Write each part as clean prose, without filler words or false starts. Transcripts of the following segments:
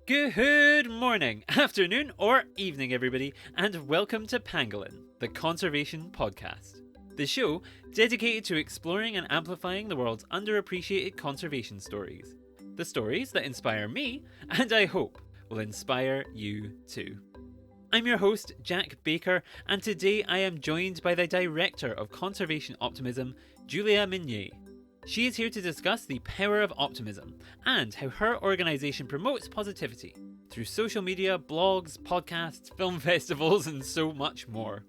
Good morning, afternoon, or evening, everybody, and welcome to Pangolin, the Conservation Podcast. The show dedicated to exploring and amplifying the world's underappreciated conservation stories. The stories that inspire me, and I hope will inspire you too. I'm your host, Jack Baker, and today I am joined by the Director of Conservation Optimism, Julia Migné. She is here to discuss the power of optimism and how her organisation promotes positivity through social media, blogs, podcasts, film festivals, and so much more.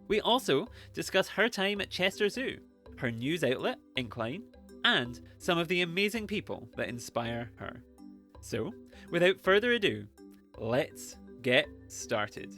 We also discuss her time at Chester Zoo, her news outlet, Incline, and some of the amazing people that inspire her. So, without further ado, let's get started.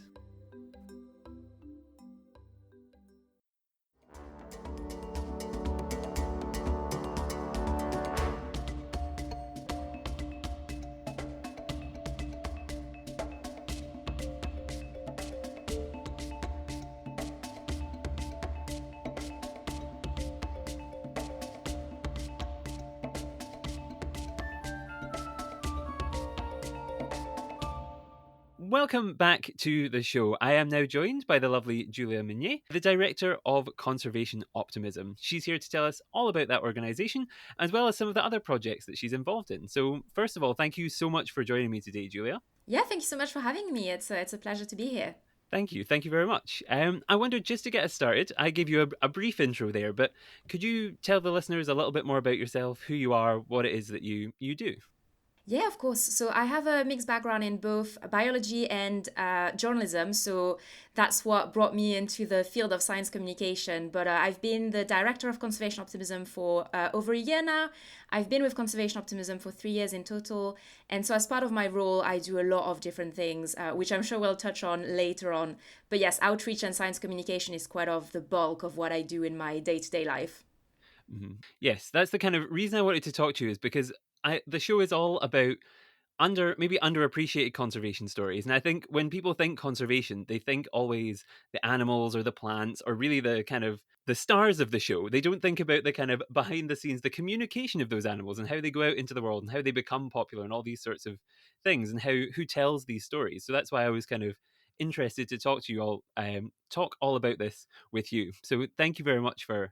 Welcome back to the show. I am now joined by the lovely Julia Migné, the Director of Conservation Optimism. She's here to tell us all about that organisation, as well as some of the other projects that she's involved in. So, first of all, thank you so much for joining me today, Julia. Yeah, thank you so much for having me. It's a pleasure to be here. Thank you. Thank you very much. I wondered, just to get us started, I gave you a brief intro there, but could you tell the listeners a little bit more about yourself, who you are, what it is that you do? Yeah, of course. So I have a mixed background in both biology and journalism. So that's what brought me into the field of science communication. But I've been the director of Conservation Optimism for over a year now. I've been with Conservation Optimism for 3 years in total. And so as part of my role, I do a lot of different things, which I'm sure we'll touch on later on. But yes, outreach and science communication is quite of the bulk of what I do in my day-to-day life. Mm-hmm. Yes, that's the kind of reason I wanted to talk to you, is because the show is all about maybe underappreciated conservation stories. And I think when people think conservation, they think always the animals or the plants, or really the kind of the stars of the show. They don't think about the kind of behind the scenes, the communication of those animals and how they go out into the world and how they become popular and all these sorts of things, and who tells these stories. So that's why I was kind of interested to talk to you all, talk all about this with you. So thank you very much for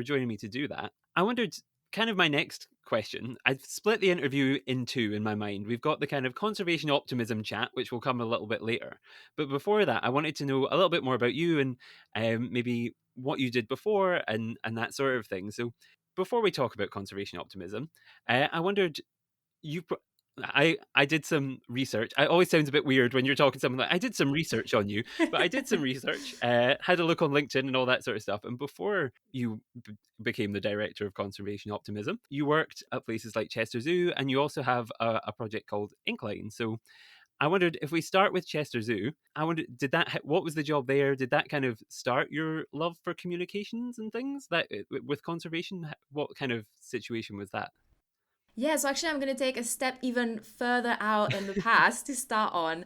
joining me to do that. I wondered, kind of my next question, I've split the interview in two in my mind. We've got the kind of conservation optimism chat, which will come a little bit later. But before that, I wanted to know a little bit more about you and maybe what you did before and that sort of thing. So before we talk about conservation optimism, I wondered, you I did some research. It always sounds a bit weird when you're talking to someone like, I did some research on you, but I did some research, had a look on LinkedIn and all that sort of stuff. And before you became the director of Conservation Optimism, you worked at places like Chester Zoo, and you also have a project called Incline. So I wondered, if we start with Chester Zoo, I wondered, what was the job there? Did that kind of start your love for communications and things that with conservation? What kind of situation was that? Yeah, so actually, I'm going to take a step even further out in the past to start on.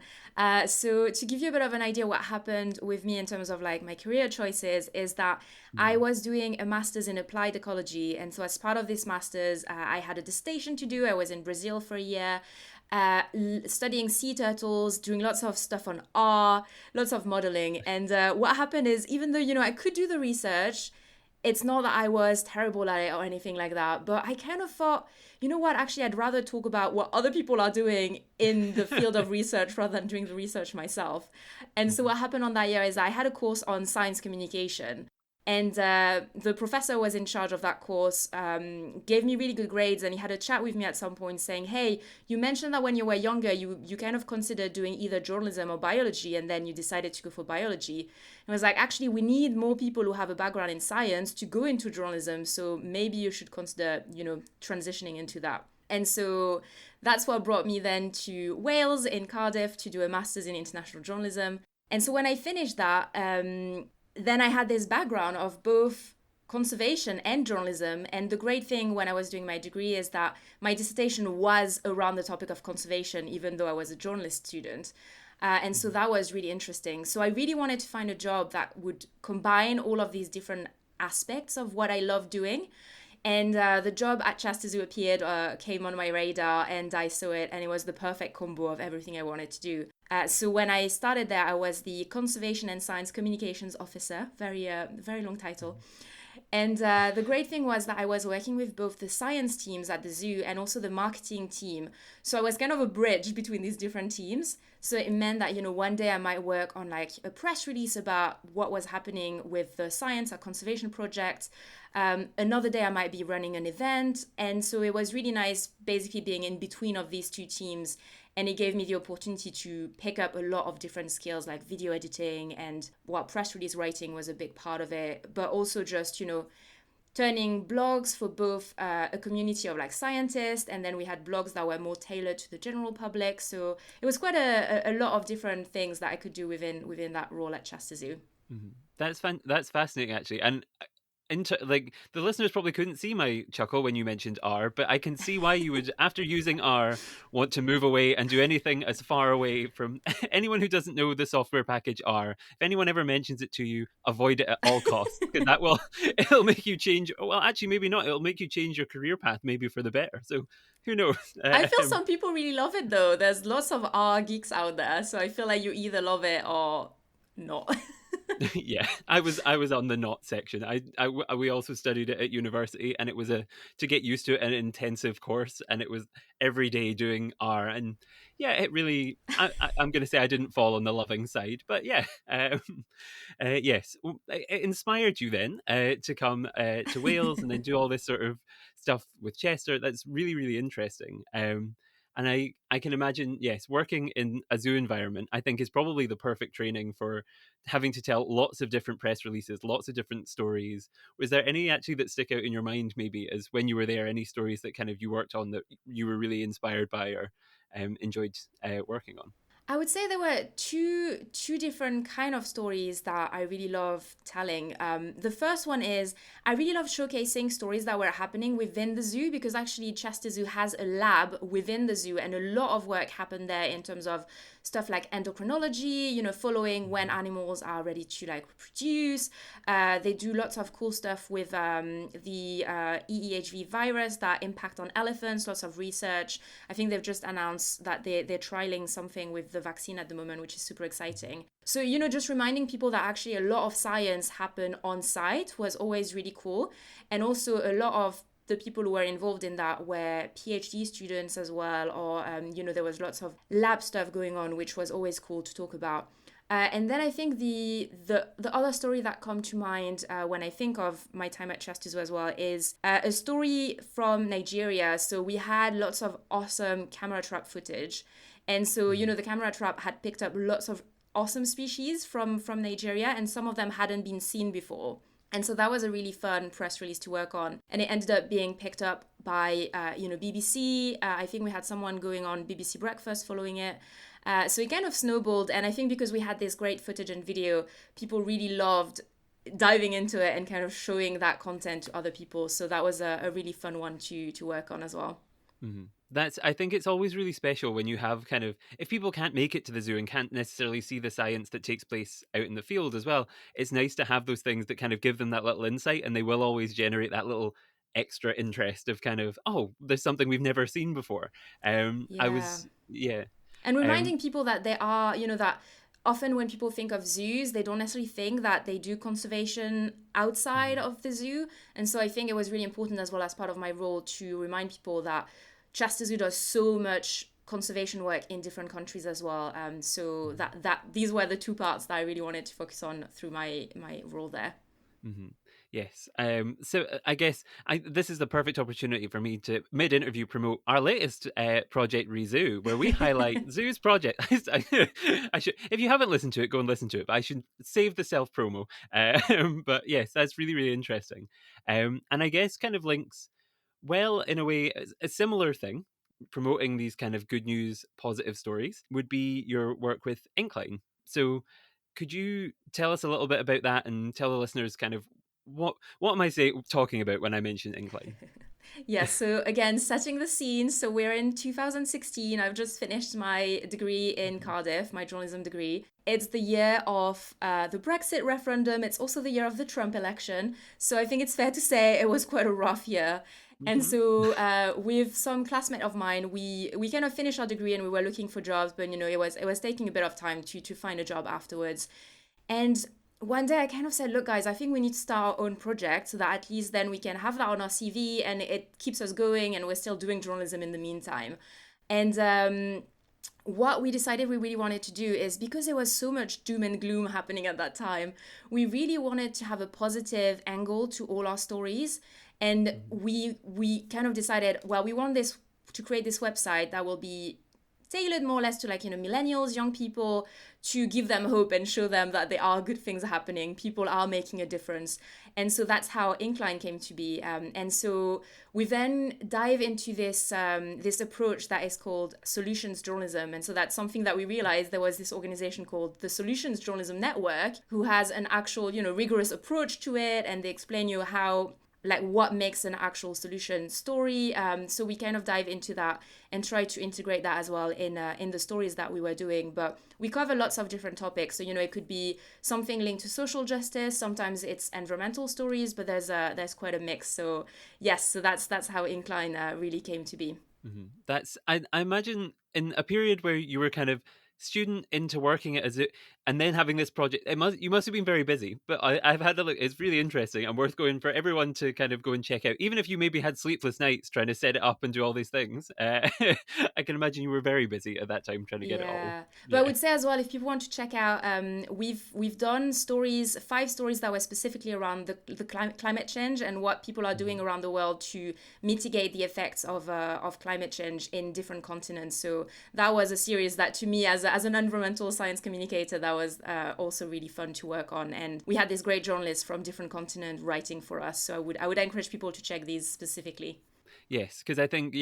So, to give you a bit of an idea, what happened with me in terms of like my career choices is that I was doing a master's in applied ecology. And so, as part of this master's, I had a dissertation to do. I was in Brazil for a year. Studying sea turtles, doing lots of stuff on R, lots of modeling. And what happened is, even though, I could do the research, it's not that I was terrible at it or anything like that, but I kind of thought, you know what, actually, I'd rather talk about what other people are doing in the field of research rather than doing the research myself. And so, what happened on that year is I had a course on science communication. And the professor was in charge of that course, gave me really good grades, and he had a chat with me at some point saying, hey, you mentioned that when you were younger, you kind of considered doing either journalism or biology, and then you decided to go for biology. And I was like, actually, we need more people who have a background in science to go into journalism, so maybe you should consider, transitioning into that. And so that's what brought me then to Wales in Cardiff to do a master's in international journalism. And so when I finished that, then I had this background of both conservation and journalism. And the great thing when I was doing my degree is that my dissertation was around the topic of conservation, even though I was a journalist student. And so that was really interesting. So I really wanted to find a job that would combine all of these different aspects of what I love doing And the job at Chasta Zoo appeared, came on my radar, and I saw it, and it was the perfect combo of everything I wanted to do. So when I started there, I was the Conservation and Science Communications Officer, very long title. And the great thing was that I was working with both the science teams at the zoo and also the marketing team. So I was kind of a bridge between these different teams. So it meant that, one day I might work on like a press release about what was happening with the science or conservation project. Another day I might be running an event. And so it was really nice basically being in between of these two teams, and it gave me the opportunity to pick up a lot of different skills like video editing, and press release writing was a big part of it, but also just turning blogs for both a community of like scientists, and then we had blogs that were more tailored to the general public. So it was quite a lot of different things that I could do within that role at Chasta Zoo. Mhm. That's fascinating, actually. And like the listeners probably couldn't see my chuckle when you mentioned R, but I can see why you would, after using R, want to move away and do anything as far away from anyone who doesn't know the software package R. If anyone ever mentions it to you, avoid it at all costs, because that will it'll make you change. Well, actually, maybe not. It'll make you change your career path, maybe for the better. So who knows? I feel some people really love it though. There's lots of R geeks out there, so I feel like you either love it or not. Yeah, I was on the not section. We also studied it at university, and it was a to get used to it, an intensive course, and it was every day doing R. And yeah, it really I'm going to say I didn't fall on the loving side, but yeah, yes, it inspired you then to come to Wales and then do all this sort of stuff with Chester. That's really really interesting. And I can imagine, yes, working in a zoo environment, I think is probably the perfect training for having to tell lots of different press releases, lots of different stories. Was there any actually that stick out in your mind, maybe, as when you were there, any stories that kind of you worked on that you were really inspired by or enjoyed working on? I would say there were two different kind of stories that I really love telling. The first one is I really love showcasing stories that were happening within the zoo, because actually Chester Zoo has a lab within the zoo, and a lot of work happened there in terms of stuff like endocrinology, following when animals are ready to like reproduce. They do lots of cool stuff with the EEHV virus that impact on elephants, lots of research. I think they've just announced that they're trialing something with the vaccine at the moment, which is super exciting. So, just reminding people that actually a lot of science happen on site was always really cool. And also a lot of the people who were involved in that were PhD students as well, or there was lots of lab stuff going on, which was always cool to talk about. And then I think the other story that come to mind when I think of my time at Chester Zoo as well is a story from Nigeria. So we had lots of awesome camera trap footage, and so the camera trap had picked up lots of awesome species from Nigeria, and some of them hadn't been seen before. And so that was a really fun press release to work on, and it ended up being picked up by BBC. I think we had someone going on BBC Breakfast following it. So it kind of snowballed, and I think because we had this great footage and video, people really loved diving into it and kind of showing that content to other people. So that was a really fun one to work on as well. That's I think it's always really special when you have kind of, if people can't make it to the zoo and can't necessarily see the science that takes place out in the field as well, it's nice to have those things that kind of give them that little insight, and they will always generate that little extra interest of kind of, oh, there's something we've never seen before. I Yeah. was yeah. And Um reminding people that there are, that often when people think of zoos, they don't necessarily think that they do conservation outside mhm, of the zoo. And so I think it was really important as well as part of my role to remind people that Chester Zoo does so much conservation work in different countries as well. So mhm. that these were the two parts that I really wanted to focus on through my role there. Hmm. Yes. So I guess this is the perfect opportunity for me to mid-interview promote our latest project, Rezoo, where we highlight Zoo's project. I should, if you haven't listened to it, go and listen to it. But I should save the self promo. But yes, that's really really interesting. And I guess kind of links well in a way a similar thing. Promoting these kind of good news, positive stories would be your work with Incline. So could you tell us a little bit about that and tell the listeners kind of what am I talking about when I mention Incline? Yeah, so again, setting the scene. So we're in 2016. I've just finished my degree in Mhm, Cardiff, my journalism degree. It's the year of the Brexit referendum. It's also the year of the Trump election. So I think it's fair to say it was quite a rough year. And mhm, so, with some classmate of mine, we kind of finished our degree and we were looking for jobs, but it was taking a bit of time to find a job afterwards. And one day I kind of said, look, guys, I think we need to start our own project so that at least then we can have that on our CV and it keeps us going and we're still doing journalism in the meantime. And what we decided we really wanted to do is because there was so much doom and gloom happening at that time, we really wanted to have a positive angle to all our stories. And mhm, we kind of decided, well, we want this to create this website that will be tailored more or less to, like, millennials, young people, to give them hope and show them that there are good things happening, people are making a difference. And so that's how Incline came to be. And so we then dive into this approach that is called solutions journalism. And so that's something that we realized there was this organization called the Solutions Journalism Network, who has an actual, rigorous approach to it, and they explain you how, like, what makes an actual solution story. So we kind of dive into that and try to integrate that as well in the stories that we were doing. But we cover lots of different topics. So it could be something linked to social justice. Sometimes it's environmental stories, but there's quite a mix. So yes, so that's how Incline really came to be. mhm. I imagine in a period where you were kind of student into working it as it, and then having this project, you must have been very busy. But I've had a look; it's really interesting and worth going for everyone to kind of go and check out. Even if you maybe had sleepless nights trying to set it up and do all these things, I can imagine you were very busy at that time trying to get it all. Yeah, but I Yeah. would say as well, if people want to check out, we've done stories, 5 stories that were specifically around the climate change and what people are doing Mhm. around the world to mitigate the effects of climate change in different continents. So that was a series that, to me, as an environmental science communicator, that was also really fun to work on. And we had this great journalist from different continents writing for us. So I would encourage people to check these specifically. Yes, because I think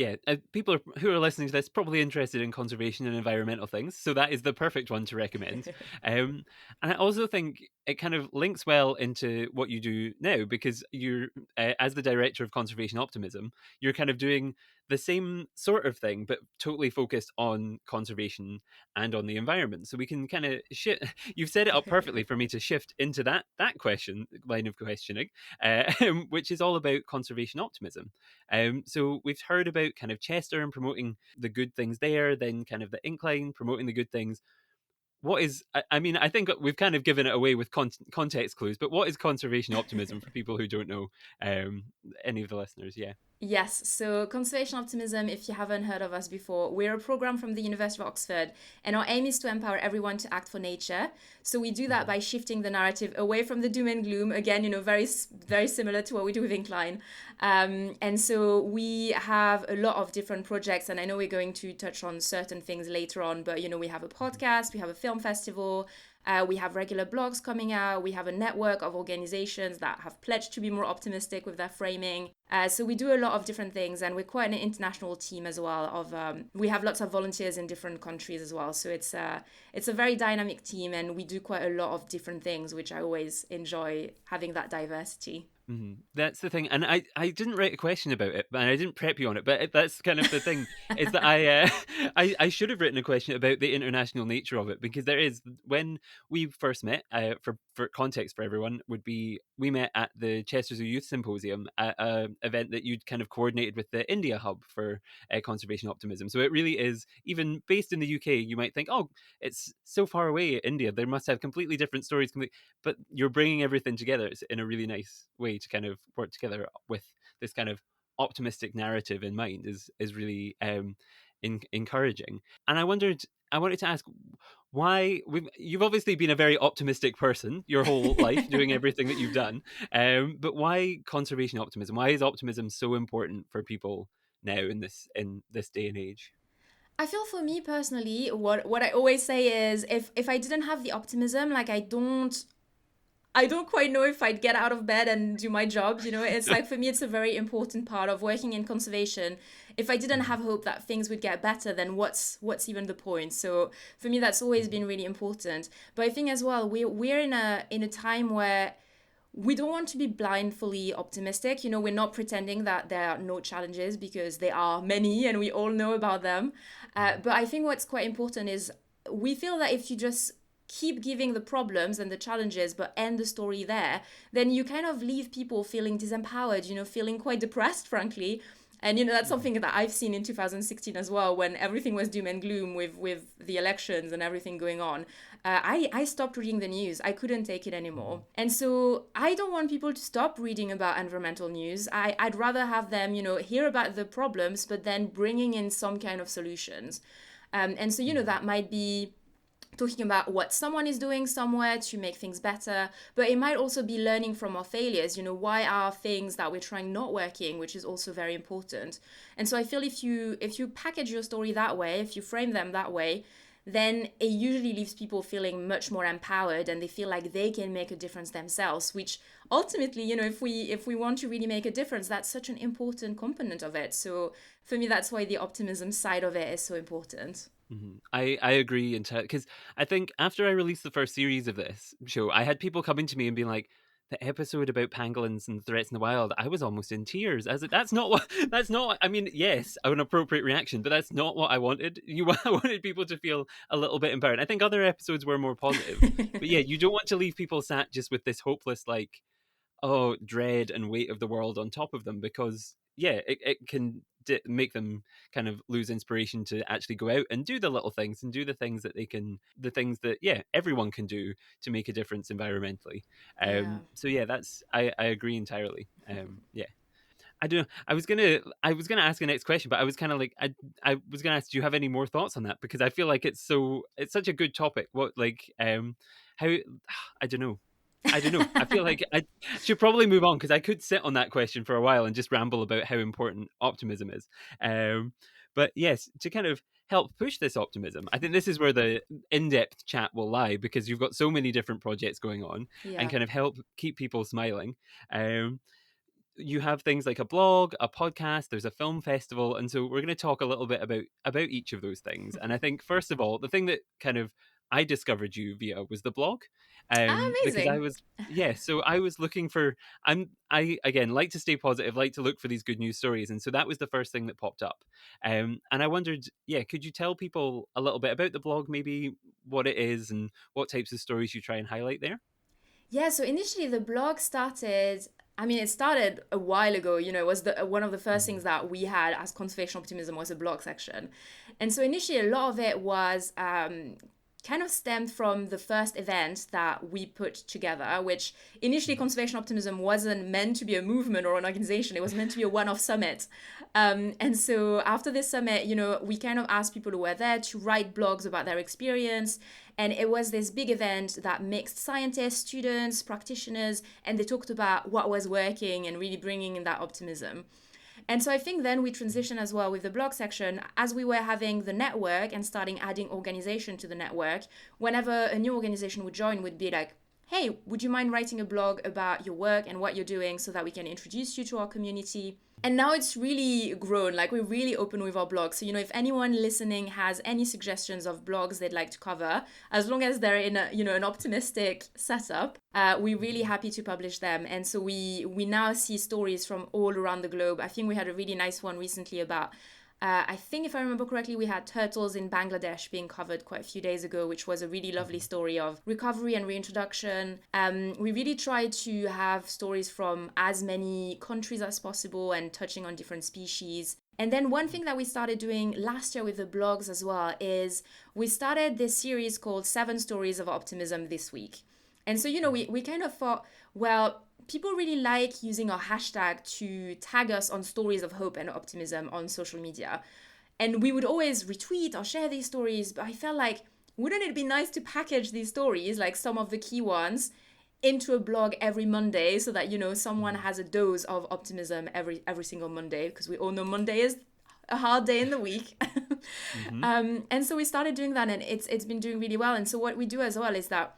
people who are listening to this probably interested in conservation and environmental things, so that is the perfect one to recommend. Um, and I also think it kind of links well into what you do now because you're as the director of conservation optimism, you're kind of doing the same sort of thing, but totally focused on conservation and on the environment. So we can kind of shift. You've set it up perfectly for me to shift into that question line of questioning, which is all about conservation optimism. So we've heard about kind of Chester and promoting the good things there, then kind of the Incline promoting the good things. What is, I mean, I think we've kind of given it away with context clues, but what is conservation optimism for people who don't know, um, any of the listeners? Yeah. Yes, so Conservation Optimism, if you haven't heard of us before, we're a program from the University of Oxford, and our aim is to empower everyone to act for nature. So we do that Mm-hmm. by shifting the narrative away from the doom and gloom. Again, very similar to what we do with Incline. And so we have a lot of different projects, and I know we're going to touch on certain things later on, but we have a podcast, we have a film festival. We have regular blogs coming out. We have a network of organizations that have pledged to be more optimistic with their framing. So we do a lot of different things, and we're quite an international team as well. We have lots of volunteers in different countries as well. So it's a very dynamic team, and we do quite a lot of different things, which I always enjoy having that diversity. That's the thing, and I didn't write a question about it, and I didn't prep you on it. But that's kind of the thing is that I should have written a question about the international nature of it because there is when we first met. For context for everyone, would be we met at the Chester Zoo Youth Symposium, a event that you'd kind of coordinated with the India Hub for conservation optimism. So it really is even based in the UK. You might think, oh, it's so far away, India. There must have completely different stories, but you're bringing everything together in a really nice way to kind of work together with this kind of optimistic narrative in mind is really encouraging. And I wanted to ask why you've obviously been a very optimistic person your whole life doing everything that you've done, but why conservation optimism? Why is optimism so important for people now in this day and age? I feel for me personally, what I always say is if I didn't have the optimism, like I don't quite know if I'd get out of bed and do my job. It's like for me, it's a very important part of working in conservation. If I didn't Mhm, have hope that things would get better, then what's even the point? So for me, that's always mhm, been really important. But I think as well, we're in a time where we don't want to be blindly optimistic. We're not pretending that there are no challenges, because there are many and we all know about them. But I think what's quite important is, we feel that if you just keep giving the problems and the challenges but end the story there, then you kind of leave people feeling disempowered, feeling quite depressed, frankly. And that's Mhm. something that I've seen in 2016 as well, when everything was doom and gloom with the elections and everything going on. I stopped reading the news. I couldn't take it anymore. Mhm. And so I don't want people to stop reading about environmental news. I'd rather have them, hear about the problems, but then bringing in some kind of solutions. And so, Mhm. that might be talking about what someone is doing somewhere to make things better, but it might also be learning from our failures. Why are things that we're trying not working, which is also very important. And so I feel, if you package your story that way, if you frame them that way, then it usually leaves people feeling much more empowered, and they feel like they can make a difference themselves, which ultimately, if we want to really make a difference, that's such an important component of it. So for me, that's why the optimism side of it is so important. Mhm. I agree entirely, because I think after I released the first series of this show, I had people coming to me and being like, "The episode about pangolins and threats in the wild, I was almost in tears." I was like, "That's not what. That's not. I mean, yes, an appropriate reaction, but that's not what I wanted. I wanted people to feel a little bit empowered. I think other episodes were more positive, but yeah, you don't want to leave people sat just with this hopeless, like, oh, dread and weight of the world on top of them, because yeah, it can make them kind of lose inspiration to actually go out and do the little things and do the things that, yeah, everyone can do to make a difference environmentally. Yeah. So yeah, I agree entirely. Yeah, I don't know. I was gonna ask the next question, but I was kind of like, I was gonna ask, do you have any more thoughts on that? Because I feel like it's such a good topic. What, like, how, I don't know. I don't know. I feel like I should probably move on, because I could sit on that question for a while and just ramble about how important optimism is. Um, but yes, to kind of help push this optimism, I think this is where the in-depth chat will lie, because you've got so many different projects going on, and Yeah. kind of help keep people smiling. Um, you have things like a blog, a podcast, there's a film festival, and so we're going to talk a little bit about each of those things. And I think, first of all, the thing that kind of I discovered you via was the blog, because I Amazing. was, yeah, so I was looking for, I again like to stay positive, like to look for these good news stories, and so that was the first thing that popped up. And I wondered, yeah, could you tell people a little bit about the blog, maybe what it is and what types of stories you try and highlight there? Yeah, so initially the blog started, I mean, it started a while ago. It was one of the first things Mhm. that we had as Conservation Optimism was a blog section. And so initially a lot of it was kind of stemmed from the first event that we put together, which initially Mhm. Conservation Optimism wasn't meant to be a movement or an organization. It was meant to be a one-off summit. And so after this summit, we kind of asked people who were there to write blogs about their experience. And it was this big event that mixed scientists, students, practitioners, and they talked about what was working and really bringing in that optimism. And so I think then we transitioned as well with the blog section as we were having the network and starting adding organization to the network. Whenever a new organization would join, would be like, hey, would you mind writing a blog about your work and what you're doing so that we can introduce you to our community? And now it's really grown. Like, we're really open with our blog. So, if anyone listening has any suggestions of blogs they'd like to cover, as long as they're in an optimistic setup, we're really Mhm. happy to publish them. And so we now see stories from all around the globe. I think we had a really nice one recently about I think, if I remember correctly, we had turtles in Bangladesh being covered quite a few days ago, which was a really lovely Mhm. story of recovery and reintroduction. We really try to have stories from as many countries as possible and touching on different species. And then one thing that we started doing last year with the blogs as well is we started this series called Seven Stories of Optimism this week. And so, we kind of thought, well, people really like using our hashtag to tag us on stories of hope and optimism on social media. And we would always retweet or share these stories, but I felt like, wouldn't it be nice to package these stories, like some of the key ones, into a blog every Monday so that, someone Mhm. has a dose of optimism every single Monday, because we all know Monday is a hard day in the week. Mhm. And so we started doing that, and it's been doing really well. And so what we do as well is that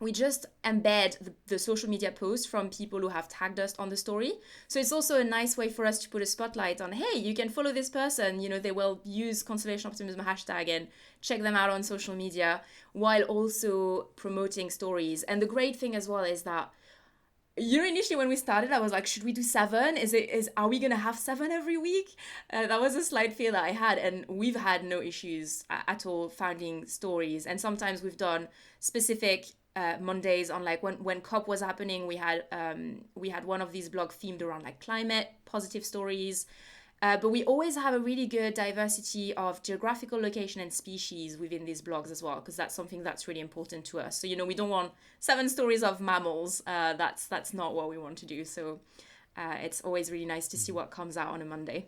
we just embed the social media posts from people who have tagged us on the story. So it's also a nice way for us to put a spotlight on, hey, you can follow this person. They will use Conservation Optimism hashtag and check them out on social media while also promoting stories. And the great thing as well is that Initially when we started, I was like, should we do seven? Are we gonna have seven every week? That was a slight fear that I had, and we've had no issues at all finding stories. And sometimes we've done specific Mondays on like when COP was happening. We had one of these blogs themed around like climate positive stories. But we always have a really good diversity of geographical location and species within these blogs as well, because that's something that's really important to us. So, we don't want seven stories of mammals. That's not what we want to do. So it's always really nice to see what comes out on a Monday.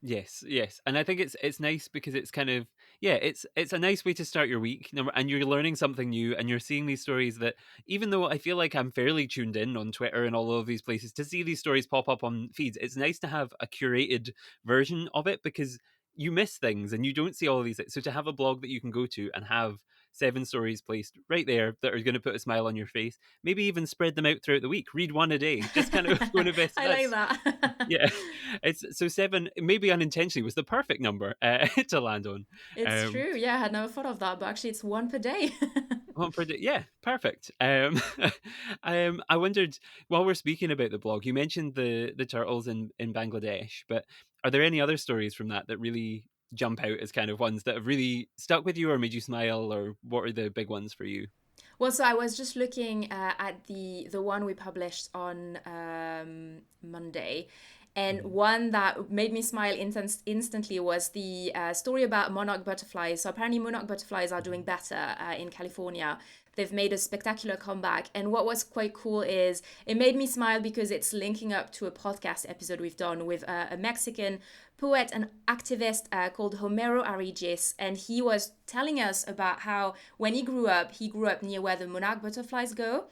Yes, yes, and I think it's nice because it's kind of, yeah, it's a nice way to start your week, and you're learning something new, and you're seeing these stories that, even though I feel like I'm fairly tuned in on Twitter and all of these places to see these stories pop up on feeds, it's nice to have a curated version of it, because you miss things and you don't see all of these things. So to have a blog that you can go to and have seven stories placed right there that are going to put a smile on your face, maybe even spread them out throughout the week, read one a day, just kind of going to best. I like That's, that. yeah, it's so seven, maybe unintentionally, was the perfect number to land on. It's Um, true. Yeah, I had never thought of that, but actually, it's one per day. yeah, perfect. I wondered, while we're speaking about the blog, you mentioned the turtles in Bangladesh, but are there any other stories from that really jump out as kind of ones that have really stuck with you or made you smile, or what are the big ones for you? Well, so I was just looking at the one we published on Monday, and Mhm. one that made me smile instantly was the story about monarch butterflies. So apparently, monarch butterflies are doing Mhm. better in California. They've made a spectacular comeback, and what was quite cool is it made me smile because it's linking up to a podcast episode we've done with a Mexican poet and activist called Homero Arigis, and he was telling us about how when he grew up near where the monarch butterflies go,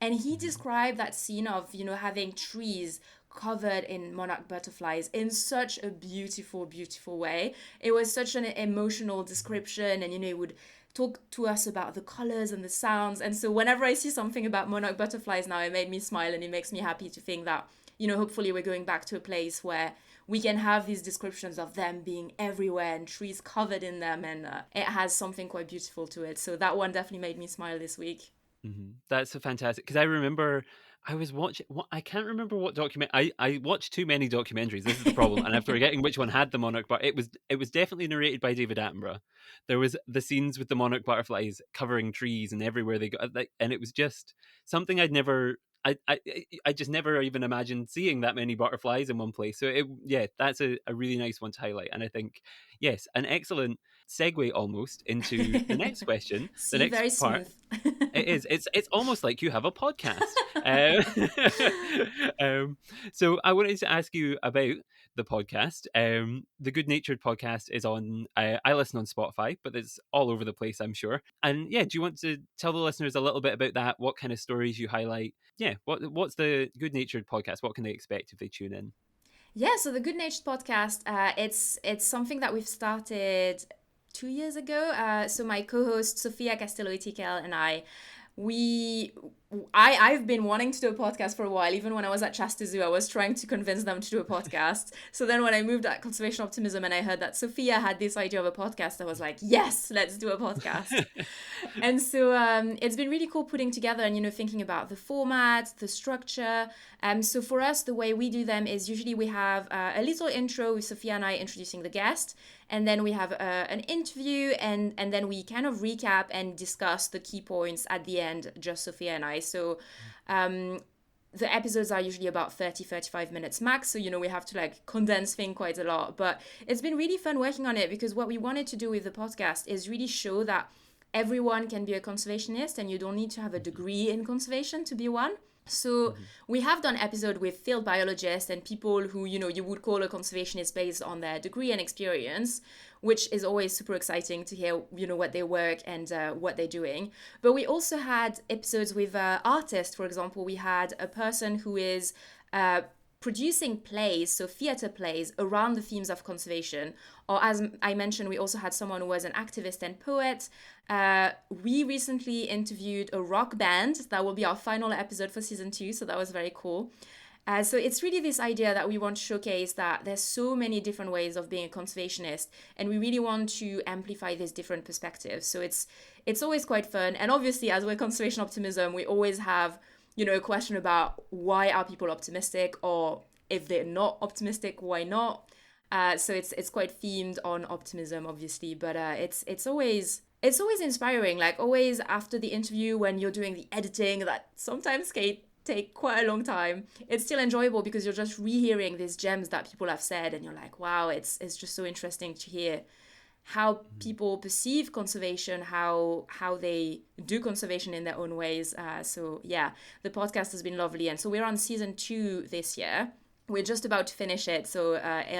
and he Mhm. described that scene of having trees covered in monarch butterflies in such a beautiful, beautiful way. It was such an emotional description, and he would talk to us about the colors and the sounds. And so whenever I see something about monarch butterflies now, it made me smile, and it makes me happy to think that hopefully we're going back to a place where we can have these descriptions of them being everywhere and trees covered in them, and it has something quite beautiful to it. So that one definitely made me smile this week. That's a fantastic, because I remember I was watching. I can't remember what document. I watched too many documentaries. This is the problem, and I'm forgetting which one had the monarch. But it was definitely narrated by David Attenborough. There was the scenes with the monarch butterflies covering trees and everywhere they go, like, and it was just something I'd never. I just never even imagined seeing that many butterflies in one place. So yeah, that's a really nice one to highlight. And I think, yes, an excellent segue almost into the next question, the See, next very part. smooth. It is. It's almost like you have a podcast. Um, so I wanted to ask you about the podcast. The Good Natured podcast is on. I listen on Spotify, but it's all over the place, I'm sure. And yeah, do you want to tell the listeners a little bit about that? What kind of stories you highlight? Yeah, what's the Good Natured podcast? What can they expect if they tune in? Yeah, so the Good Natured podcast, it's something that we've started 2 years ago. So my co-host Sophia Castello Itikel and we I've been wanting to do a podcast for a while. Even when I was at Shasta Zoo, I was trying to convince them to do a podcast. So then when I moved at Conservation Optimism and I heard that Sophia had this idea of a podcast, I was like, yes, let's do a podcast. And so it's been really cool putting together and thinking about the format, the structure. So for us, the way we do them is usually we have a little intro with Sophia and I introducing the guest, and then we have an interview, and then we kind of recap and discuss the key points at the end, just Sophia and I. So um, the episodes are usually about 30-35 minutes max, so we have to like condense things quite a lot, but it's been really fun working on it because what we wanted to do with the podcast is really show that everyone can be a conservationist and you don't need to have a degree in conservation to be one. So Mhm. we have done episode with field biologists and people who you would call a conservationist based on their degree and experience, which is always super exciting to hear what they work and what they're doing. But we also had episodes with artists. For example, we had a person who is producing plays, so theater plays around the themes of conservation. Or as I mentioned, we also had someone who was an activist and poet. We recently interviewed a rock band. That will be our final episode for season 2, so that was very cool. So it's really this idea that we want to showcase that there's so many different ways of being a conservationist, and we really want to amplify these different perspectives. So it's always quite fun, and obviously, as we're conservation optimism, we always have a question about why are people optimistic, or if they're not optimistic, why not. So it's quite themed on optimism, obviously, but it's always inspiring. Like always after the interview, when you're doing the editing, that sometimes can take quite a long time. It's still enjoyable because you're just rehearing these gems that people have said, and you're like, wow, it's just so interesting to hear how Mhm. people perceive conservation, how they do conservation in their own ways. So yeah, the podcast has been lovely, and so we're on season 2 this year. We're just about to finish it, so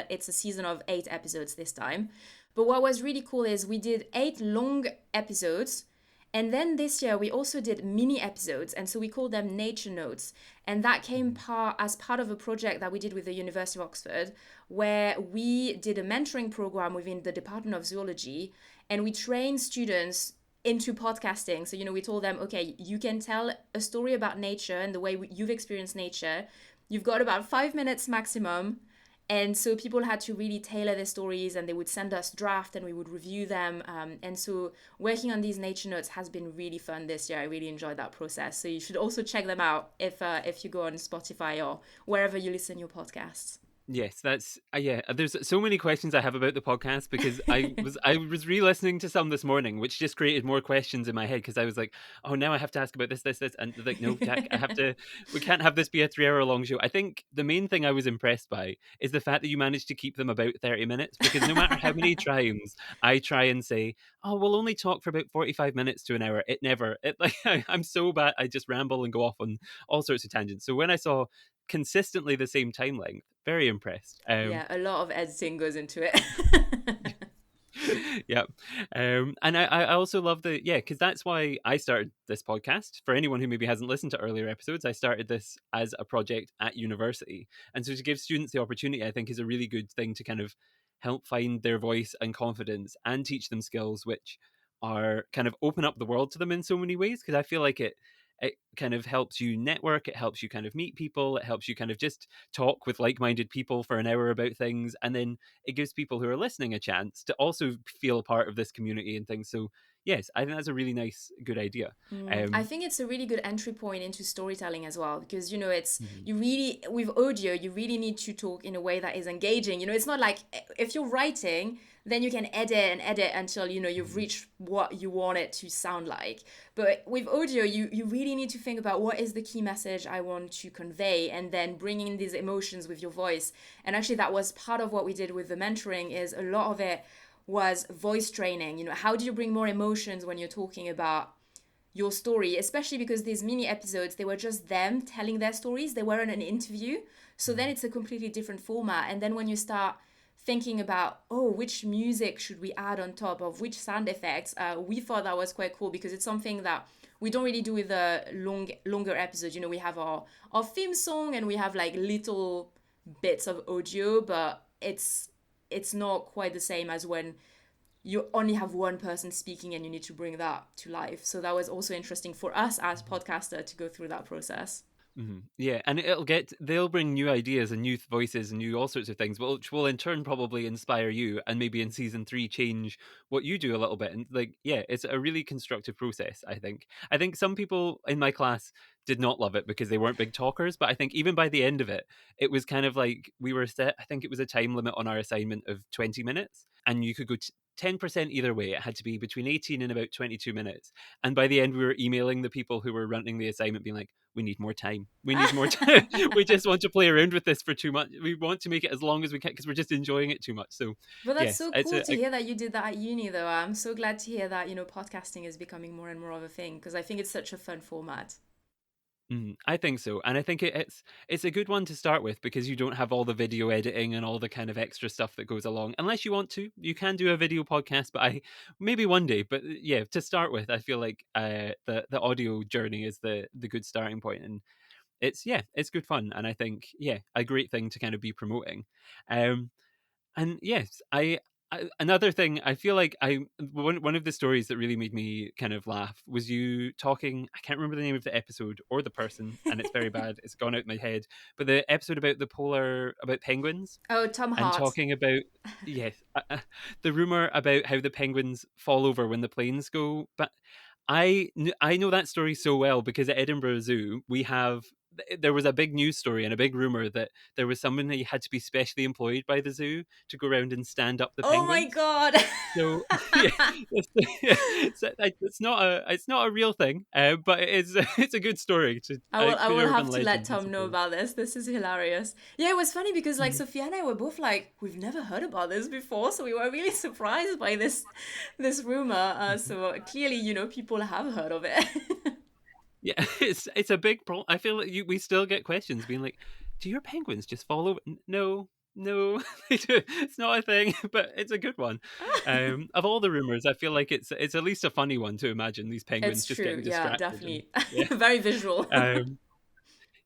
it's a season of 8 episodes this time. But what was really cool is we did 8 long episodes, and then this year we also did mini episodes, and so we called them nature notes. And that came Mhm. as part of a project that we did with the University of Oxford, where we did a mentoring program within the Department of Zoology, and we trained students into podcasting. So, we told them, okay, you can tell a story about nature and the way you've experienced nature. You've got about 5 minutes maximum, and so people had to really tailor their stories, and they would send us draft and we would review them. And so working on these nature notes has been really fun this year. I really enjoyed that process. So you should also check them out if you go on Spotify or wherever you listen your podcasts. Yes, that's yeah. There's so many questions I have about the podcast because I was re-listening to some this morning, which just created more questions in my head because I was like, oh, now I have to ask about this, and like, no, Jack, I have to. We can't have this be a 3 hour long show. I think the main thing I was impressed by is the fact that you managed to keep them about 30 minutes because no matter how many times I try and say, oh, we'll only talk for about 45 minutes to an hour, it never. It like I'm so bad. I just ramble and go off on all sorts of tangents. So when I saw consistently the same time length. Very impressed. Yeah, a lot of editing goes into it. Yeah, and I also love the yeah because that's why I started this podcast. For anyone who maybe hasn't listened to earlier episodes, I started this as a project at university, and so to give students the opportunity, I think, is a really good thing to kind of help find their voice and confidence and teach them skills which are kind of open up the world to them in so many ways. Because I feel like it kind of helps you network, it helps you kind of meet people, it helps you kind of just talk with like-minded people for an hour about things, and then it gives people who are listening a chance to also feel a part of this community and things. So yes, I think that's a really nice, good idea. I um think it's a really good entry point into storytelling as well, because it's mhm, you really, with audio, you really need to talk in a way that is engaging. It's not like if you're writing, then you can edit and edit until you've mhm, reached what you want it to sound like. But with audio, you really need to think about what is the key message I want to convey, and then bringing in these emotions with your voice. And actually, that was part of what we did with the mentoring. Is a lot of it was voice training. How do you bring more emotions when you're talking about your story, especially because these mini episodes, they were just them telling their stories, they weren't an interview. So then mhm, it's a completely different format. And then when you start thinking about, oh, which music should we add on top of which sound effects, we thought that was quite cool because it's something that we don't really do with the longer episodes. We have our theme song, and we have like little bits of audio, but it's not quite the same as when you only have one person speaking and you need to bring that to life. So that was also interesting for us as mhm. podcaster to go through that process. Yeah, and they'll bring new ideas and new voices and new all sorts of things, which will in turn probably inspire you and maybe in season 3 change what you do a little bit. And like, yeah, it's a really constructive process, I think. I think some people in my class did not love it because they weren't big talkers, but I think even by the end of it, it was kind of like we were set, I think it was a time limit on our assignment of 20 minutes, and you could go 10% either way. It had to be between 18 and about 22 minutes. And by the end, we were emailing the people who were running the assignment, being like, we need more time. We need more time. We just want to play around with this for too much. We want to make it as long as we can because we're just enjoying it too much. So, But that's yes, so it's cool to hear that you did that at uni, though. I'm so glad to hear that, podcasting is becoming more and more of a thing, because I think it's such a fun format. I think so, and I think it's a good one to start with because you don't have all the video editing and all the kind of extra stuff that goes along. Unless you want to, you can do a video podcast, but I maybe one day. But yeah, to start with, I feel like the audio journey is the good starting point, and it's good fun, and I think a great thing to kind of be promoting. Um, and yes, another thing I feel like one of the stories that really made me kind of laugh was you talking. I can't remember the name of the episode or the person, and it's very bad. It's gone out of my head. But the episode about penguins Oh, Tom and Hart. talking about yes, the rumor about how the penguins fall over when the planes go. But I know that story so well because at Edinburgh Zoo there was a big news story and a big rumor that there was someone that had to be specially employed by the zoo to go around and stand up the Oh my penguins. God. So yeah, it's not a real thing, but it is it's a good story to I will urban have to let legend, I Tom know suppose. about this. This is hilarious. Yeah, it was funny because like Mhm, Sophia and I were both like, we've never heard about this before, so we were really surprised by this rumor. mhm. So clearly, people have heard of it. Yeah, it's a big problem. I feel like we still get questions being like, "Do your penguins just fall over?" No, no, they do. It's not a thing, but it's a good one. Of all the rumors, I feel like it's at least a funny one to imagine these penguins It's just true. getting Yeah, distracted and definitely. yeah. Very visual. Um,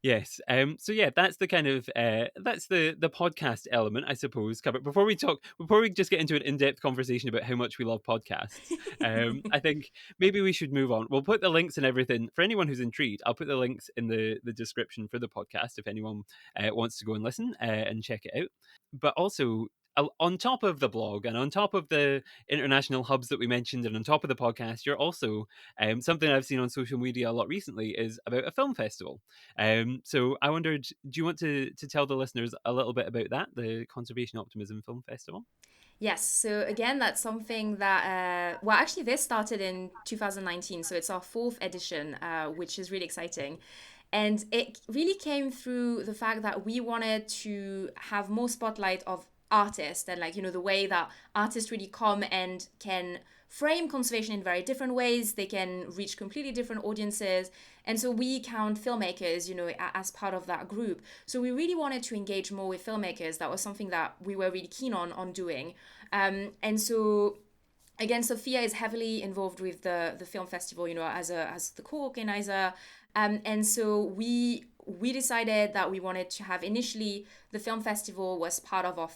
Yes. So yeah, that's the kind of that's the podcast element, I suppose. Covered before we just get into an in-depth conversation about how much we love podcasts. I think maybe we should move on. We'll put the links and everything for anyone who's intrigued. I'll put the links in the description for the podcast if anyone wants to go and listen and check it out. But also, on top of the blog and on top of the international hubs that we mentioned and on top of the podcast, you're also something I've seen on social media a lot recently is about a film festival. So I wondered, do you want to tell the listeners a little bit about that, the Conservation Optimism Film Festival? Yes, so again, that's something that, well, actually, this started in 2019, so it's our fourth edition, which is really exciting. And it really came through the fact that we wanted to have more spotlight of artists and, like, the way that artists really come and can frame conservation in very different ways. They can reach completely different audiences. And so we count filmmakers, as part of that group. So we really wanted to engage more with filmmakers. That was something that we were really keen on doing. And so again, Sophia is heavily involved with the film festival, as the co-organizer. And so we decided that we wanted to have initially the film festival was part of our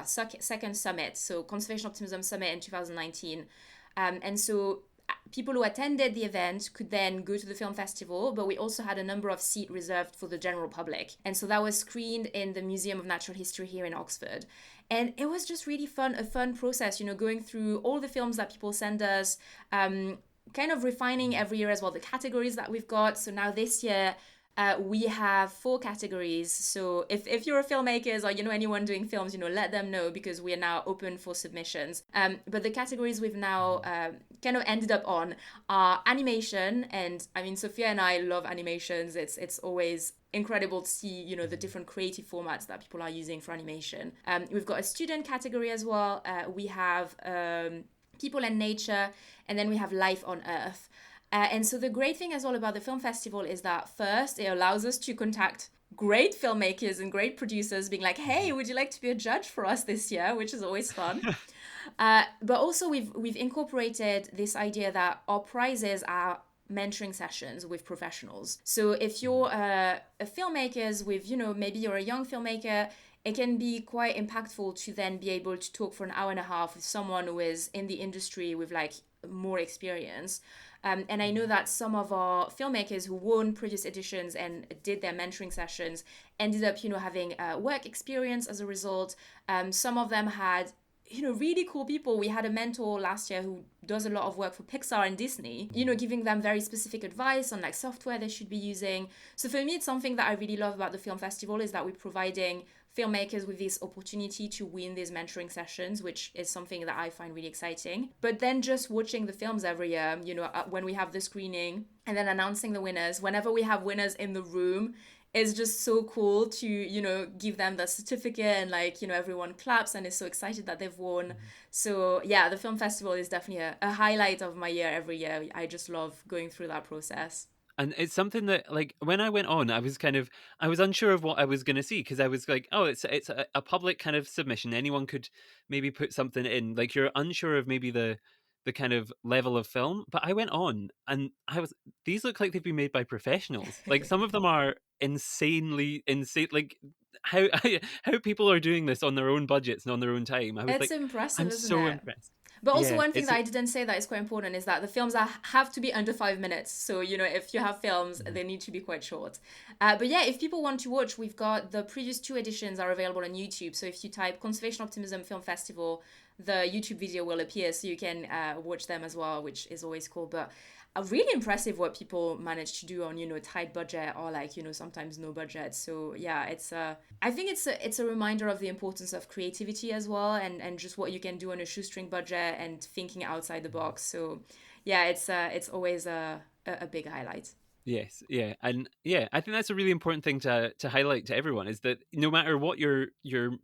second summit, so Conservation Optimism Summit in 2019. And so people who attended the event could then go to the film festival, but we also had a number of seats reserved for the general public. And so that was screened in the Museum of Natural History here in Oxford. And it was just really fun, a fun process, going through all the films that people send us, kind of refining every year as well the categories that we've got. So now this year, we have four categories. So if you're a filmmaker or anyone doing films, let them know because we are now open for submissions. But the categories we've now kind of ended up on are animation, and I mean Sophia and I love animations. It's always incredible to see the different creative formats that people are using for animation. We've got a student category as well. We have people and nature, and then we have life on Earth. And so the great thing as well about the film festival is that first, it allows us to contact great filmmakers and great producers being like, hey, would you like to be a judge for us this year, which is always fun. But also we've incorporated this idea that our prizes are mentoring sessions with professionals. So if you're a filmmaker with, maybe you're a young filmmaker, it can be quite impactful to then be able to talk for an hour and a half with someone who is in the industry with like more experience. And I know that some of our filmmakers who won previous editions and did their mentoring sessions ended up, having work experience as a result. Some of them had really cool people. We had a mentor last year who does a lot of work for Pixar and Disney, giving them very specific advice on like software they should be using. So for me, it's something that I really love about the film festival is that we're providing filmmakers with this opportunity to win these mentoring sessions, which is something that I find really exciting. But then just watching the films every year, when we have the screening and then announcing the winners, whenever we have winners in the room, it's just so cool to give them the certificate and like everyone claps and is so excited that they've won. So yeah, the film festival is definitely a highlight of my year every year. I just love going through that process. And it's something that, like, when I went on, I was unsure of what I was going to see because I was like, oh, it's a public kind of submission. Anyone could maybe put something in. Like, you're unsure of maybe the kind of level of film. But I went on, and these look like they've been made by professionals. Like, some of them are insanely insane. Like, how how people are doing this on their own budgets and on their own time. I was It's like, impressive, I'm isn't so it? impressed. But also Yeah, one thing it's that I didn't say that is quite important is that the films have to be under 5 minutes. So, if you have films, they need to be quite short. But yeah, if people want to watch, we've got the previous two editions are available on YouTube. So if you type Conservation Optimism Film Festival, the YouTube video will appear so you can watch them as well, which is always cool. But really impressive what people manage to do on, tight budget or like, sometimes no budget. So yeah, I think it's a reminder of the importance of creativity as well, and just what you can do on a shoestring budget and thinking outside the box. So yeah, it's always a big highlight. Yes, yeah, and yeah, I think that's a really important thing to highlight to everyone is that no matter what your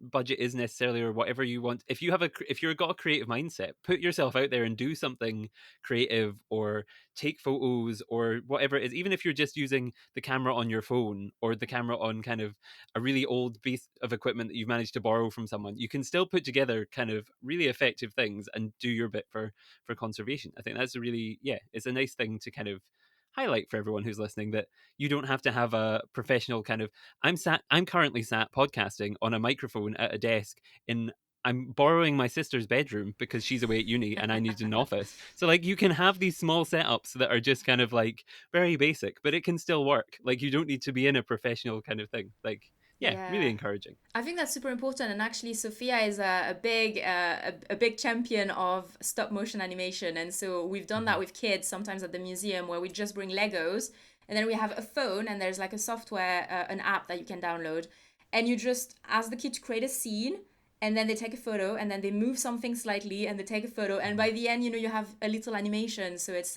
budget is necessarily or whatever you want, if you have if you've got a creative mindset, put yourself out there and do something creative or take photos or whatever it is. Even if you're just using the camera on your phone or the camera on kind of a really old piece of equipment that you've managed to borrow from someone, you can still put together kind of really effective things and do your bit for conservation. I think that's a really yeah, it's a nice thing to kind of highlight for everyone who's listening that you don't have to have a professional kind of I'm currently sat podcasting on a microphone at a desk in I'm borrowing my sister's bedroom because she's away at uni and I need an office. So like you can have these small setups that are just kind of like very basic, but it can still work. Like you don't need to be in a professional kind of thing. Like yeah, really Yeah. encouraging. I think that's super important, and actually, Sophia is a big champion of stop motion animation, and so we've done that Mhm. with kids sometimes at the museum where we just bring Legos, and then we have a phone, and there's like a software, an app that you can download, and you just ask the kid to create a scene, and then they take a photo, and then they move something slightly, and they take a photo, and by the end, you have a little animation, so it's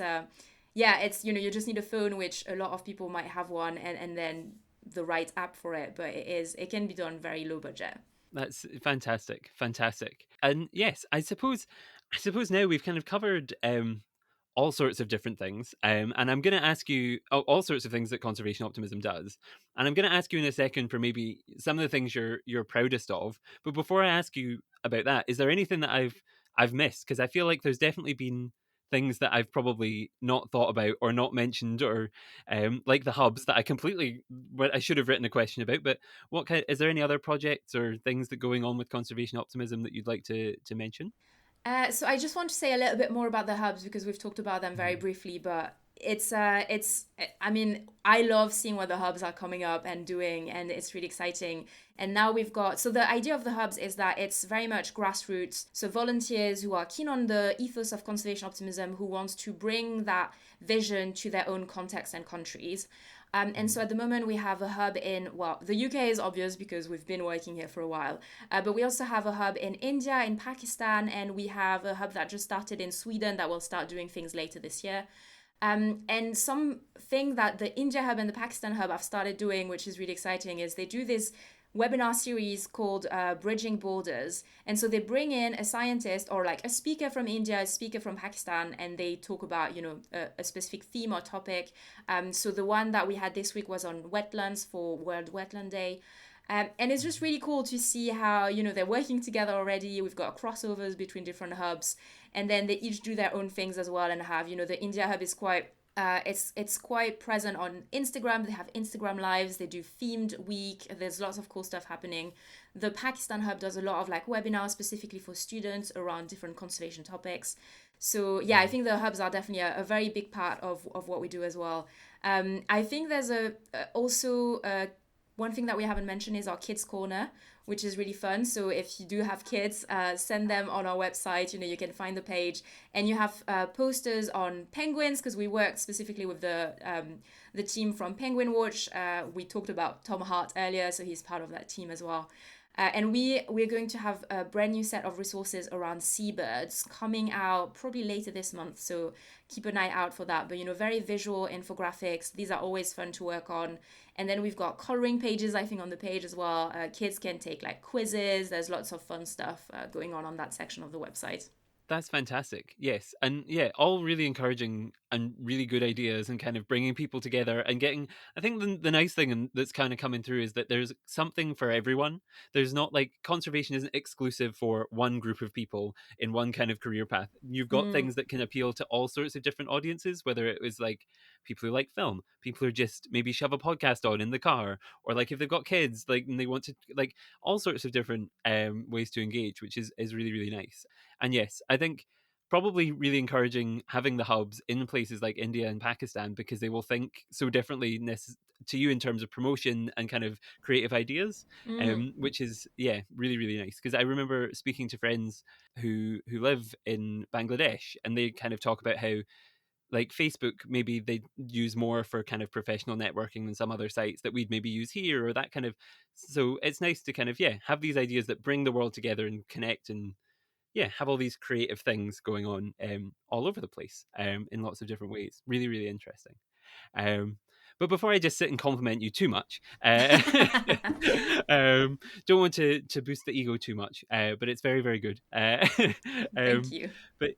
yeah, it's you just need a phone, which a lot of people might have one, and then the right app for it, but it can be done very low budget. That's fantastic, fantastic. And yes, I suppose now we've kind of covered all sorts of different things. And I'm going to ask you all sorts of things that conservation optimism does. And I'm going to ask you in a second for maybe some of the things you're proudest of. But before I ask you about that, is there anything that I've missed? Because I feel like there's definitely been things that I've probably not thought about or not mentioned, or like the hubs that I completely I should have written a question about. But what kind? Is there any other projects or things that going on with conservation optimism that you'd like to mention? So I just want to say a little bit more about the hubs because we've talked about them very Mhm. briefly, but I mean, I love seeing what the hubs are coming up and doing, and it's really exciting. And now we've got, so the idea of the hubs is that it's very much grassroots, so volunteers who are keen on the ethos of conservation optimism, who wants to bring that vision to their own context and countries. And so at the moment, we have a hub in, well, the UK is obvious because we've been working here for a while, but we also have a hub in India, in Pakistan, and we have a hub that just started in Sweden that will start doing things later this year. And something that the India hub and the Pakistan hub have started doing, which is really exciting, is they do this webinar series called Bridging Borders. And so they bring in a scientist or like a speaker from India, a speaker from Pakistan, and they talk about, a specific theme or topic. So the one that we had this week was on wetlands for World Wetland Day. And it's just really cool to see how, they're working together already. We've got crossovers between different hubs, and then they each do their own things as well and have, the India hub is quite it's quite present on Instagram. They have Instagram lives. They do themed week. There's lots of cool stuff happening. The Pakistan hub does a lot of like webinars specifically for students around different conservation topics. So yeah, I think the hubs are definitely a very big part of what we do as well. I think there's also one thing that we haven't mentioned is our kids corner, which is really fun. So if you do have kids, send them on our website. You can find the page, and you have posters on penguins because we worked specifically with the team from Penguin Watch. We talked about Tom Hart earlier, so he's part of that team as well. And we're going to have a brand new set of resources around seabirds coming out probably later this month. So keep an eye out for that. But very visual infographics. These are always fun to work on. And then we've got coloring pages, I think, on the page as well. Kids can take like quizzes. There's lots of fun stuff going on that section of the website. That's fantastic. Yes. And yeah, all really encouraging and really good ideas and kind of bringing people together and getting. I think the nice thing that's kind of coming through is that there's something for everyone. There's not like conservation isn't exclusive for one group of people in one kind of career path. You've got Mm, things that can appeal to all sorts of different audiences, whether it was like people who like film, people who just maybe shove a podcast on in the car, or like if they've got kids, like and they want to like all sorts of different ways to engage, which is really, really nice. And yes, I think probably really encouraging having the hubs in places like India and Pakistan because they will think so differently to you in terms of promotion and kind of creative ideas, mm. which is yeah really really nice. Because I remember speaking to friends who live in Bangladesh and they kind of talk about how like Facebook, maybe they use more for kind of professional networking than some other sites that we'd maybe use here, or that kind of. So it's nice to kind of, yeah, have these ideas that bring the world together and connect, and yeah, have all these creative things going on all over the place in lots of different ways. Really, really interesting. Um, but before I just sit and compliment you too much, don't want to boost the ego too much, but it's very, very good. Thank Um, you. but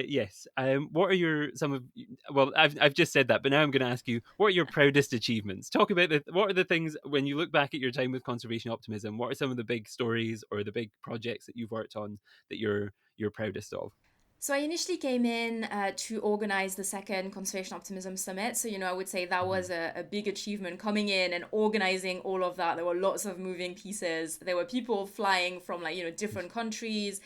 yes, what are your some of? Well, I've just said that, but now I'm going to ask you, what are your proudest achievements? Talk about what are the things when you look back at your time with conservation optimism. What are some of the big stories or the big projects that you've worked on that you're proudest of? So I initially came in to organize the second Conservation Optimism Summit. So, I would say that Mhm. was a big achievement coming in and organizing all of that. There were lots of moving pieces. There were people flying from different countries.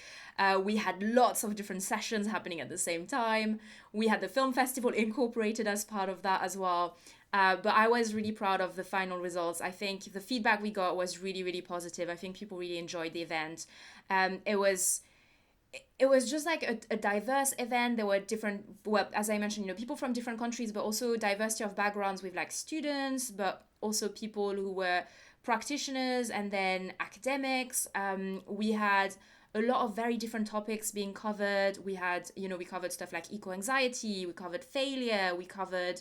We had lots of different sessions happening at the same time. We had the film festival incorporated as part of that as well. But I was really proud of the final results. I think the feedback we got was really, really positive. I think people really enjoyed the event. It was just like a diverse event. There were different, well, as I mentioned, people from different countries, but also diversity of backgrounds with like students, but also people who were practitioners and then academics. We had a lot of very different topics being covered. We covered stuff like eco anxiety, we covered failure, we covered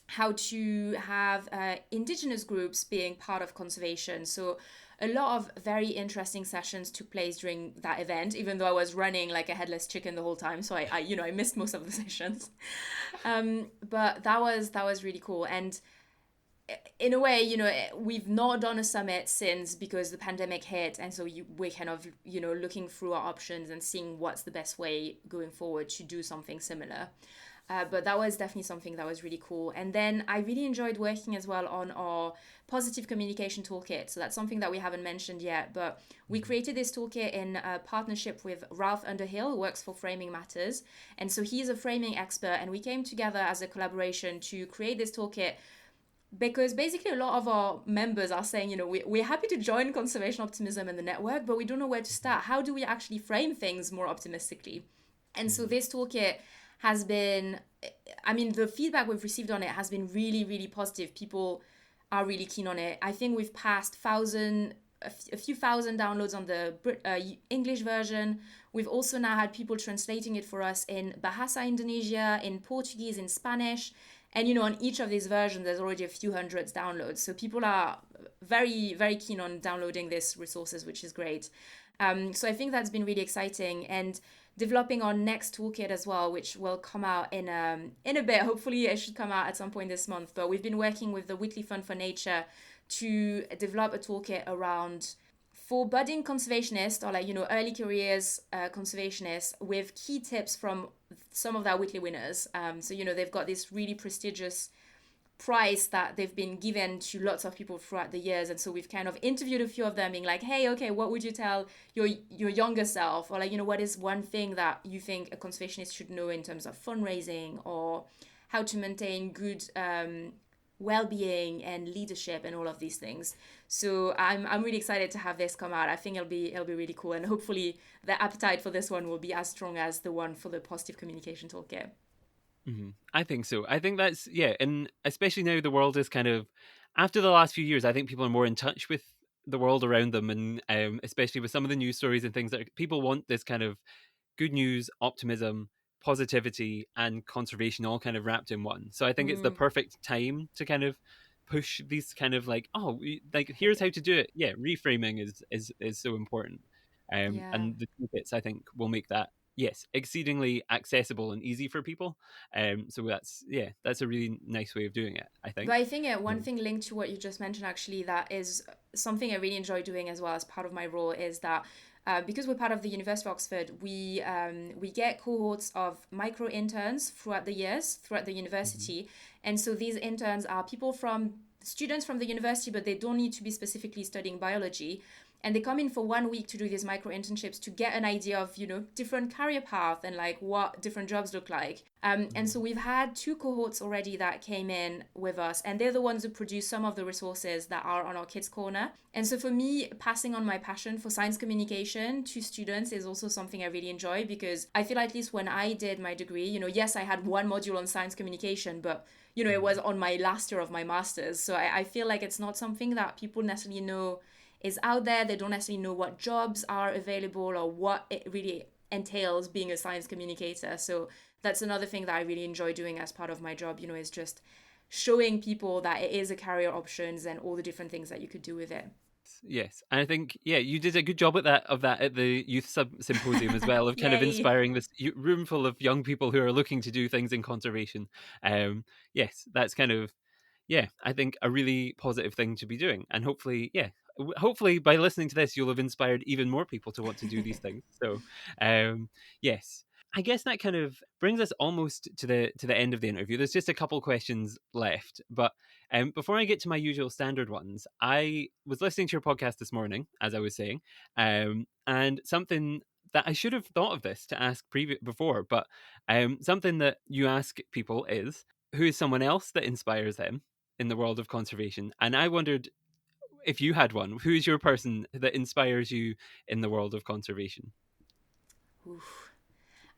how to have indigenous groups being part of conservation. So a lot of very interesting sessions took place during that event, even though I was running like a headless chicken the whole time. So I missed most of the sessions. But that was really cool. And in a way, we've not done a summit since because the pandemic hit. And so we're kind of, looking through our options and seeing what's the best way going forward to do something similar. But that was definitely something that was really cool. And then I really enjoyed working as well on our positive communication toolkit. So that's something that we haven't mentioned yet, but we created this toolkit in a partnership with Ralph Underhill, who works for Framing Matters. And so he's a framing expert, and we came together as a collaboration to create this toolkit because basically a lot of our members are saying, we're happy to join conservation optimism in the network, but we don't know where to start. How do we actually frame things more optimistically? And so Mhm. this toolkit has been, I mean, the feedback we've received on it has been really, really positive. People are really keen on it. I think we've passed a few thousand downloads on the English version. We've also now had people translating it for us in Bahasa Indonesia, in Portuguese, in Spanish. And on each of these versions, there's already a few hundreds downloads. So people are very, very keen on downloading these resources, which is great. So I think that's been really exciting. And developing our next toolkit as well, which will come out in a bit. Hopefully, it should come out at some point this month. But we've been working with the Whitley Fund for Nature to develop a toolkit around for budding conservationists or early careers conservationists with key tips from some of their Whitley winners. So they've got this really prestigious prize that they've been given to lots of people throughout the years, and so we've kind of interviewed a few of them being like, hey, okay, what would you tell your younger self, or what is one thing that you think a conservationist should know in terms of fundraising or how to maintain good well-being and leadership and all of these things. So I'm really excited to have this come out. I think it'll be really cool, and hopefully the appetite for this one will be as strong as the one for the positive communication toolkit. I think so. I think that's, yeah, and especially now the world is kind of, after the last few years, I think people are more in touch with the world around them, and especially with some of the news stories and things that people want this kind of good news, optimism, positivity, and conservation all kind of wrapped in one. So I think it's the Mm, perfect time to kind of push these kind of like, like here's how to do it. Yeah, reframing is so important, yeah. and the toolkits I think will make that, yes, exceedingly accessible and easy for people. So that's, yeah, that's a really nice way of doing it, I But think. I think one thing linked to what you just mentioned, actually, that is something I really enjoy doing as well as part of my role is that because we're part of the University of Oxford, we get cohorts of micro interns throughout the years throughout the Mhm. university, and so these interns are people from students from the university, but they don't need to be specifically studying biology. and they come in for 1 week to do these micro internships to get an idea of, different career path and like what different jobs look like. And so we've had 2 cohorts already that came in with us, and they're the ones who produce some of the resources that are on our Kids Corner. And so for me, passing on my passion for science communication to students is also something I really enjoy, because I feel, at least when I did my degree, yes, I had one module on science communication, but it was on my last year of my master's. So I feel like it's not something that people necessarily know is out there. They don't necessarily know what jobs are available or what it really entails being a science communicator. So that's another thing that I really enjoy doing as part of my job, is just showing people that it is a career options and all the different things that you could do with it. Yes, and I think you did a good job at that at the youth symposium as well, of kind of Yay. inspiring this room full of young people who are looking to do things in conservation. Yes, that's kind of I think a really positive thing to be doing, and hopefully, hopefully by listening to this, you'll have inspired even more people to want to do these things. So, yes. I guess that kind of brings us almost to the end of the interview. There's just a couple questions left, but before I get to my usual standard ones, I was listening to your podcast this morning, as I was saying, and something that I should have thought of this to ask before, but something that you ask people is, who is someone else that inspires them in the world of conservation? And I wondered if you had one. Who's your person that inspires you in the world of conservation? Oof.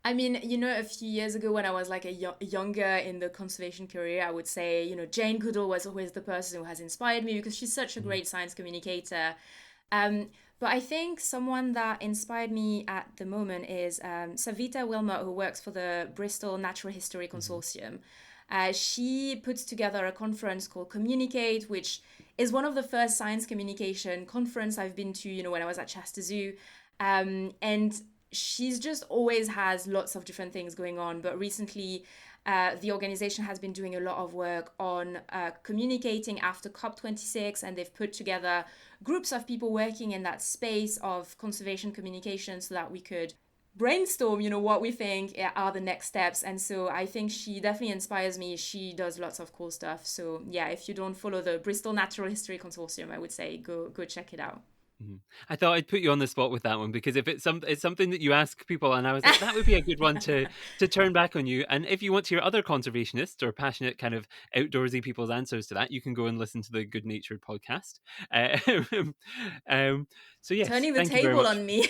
I mean, a few years ago when I was like younger in the conservation career, I would say, Jane Goodall was always the person who has inspired me, because she's such a Mhm, great science communicator. Um, but I think someone that inspired me at the moment is Savita Wilmot, who works for the Bristol Natural History mhm, Consortium. She puts together a conference called Communicate, which is one of the first science communication conference I've been to, when I was at Chester Zoo. And she's just always has lots of different things going on. But recently, the organization has been doing a lot of work on communicating after COP26, and they've put together groups of people working in that space of conservation communication so that we could brainstorm, what we think are the next steps. And so I think she definitely inspires me. She does lots of cool stuff. So yeah, if you don't follow the Bristol Natural History Consortium, I would say go check it out. mhm. I thought I'd put you on the spot with that one, because if it's something that you ask people, and I was like, that would be a good one to turn back on you. And if you want to hear other conservationists or passionate kind of outdoorsy people's answers to that, you can go and listen to the Good Natured podcast. Um, um, so yes, Turning the thank you very table much. on me.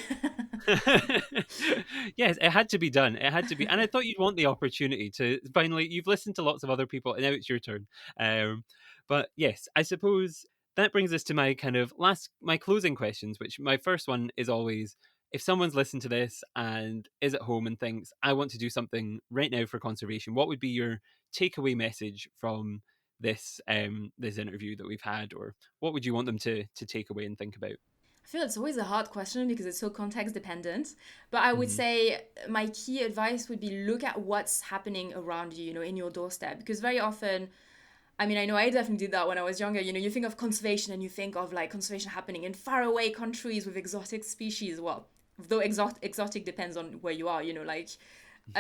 Yes, it had to be done. It had to be, and I thought you'd want the opportunity to finally. You've listened to lots of other people, and now it's your turn. Um, but yes, I suppose that brings us to my kind of my closing questions. Which my first one is always: if someone's listened to this and is at home and thinks, "I want to do something right now for conservation," what would be your takeaway message from this interview that we've had, or what would you want them to take away and think about? I feel it's always a hard question because it's so context dependent. But I would Hmm. say my key advice would be look at what's happening around you, in your doorstep. Because very often, I mean, I know I definitely did that when I was younger. You think of conservation and you think of like conservation happening in faraway countries with exotic species. Well, though exotic depends on where you are, like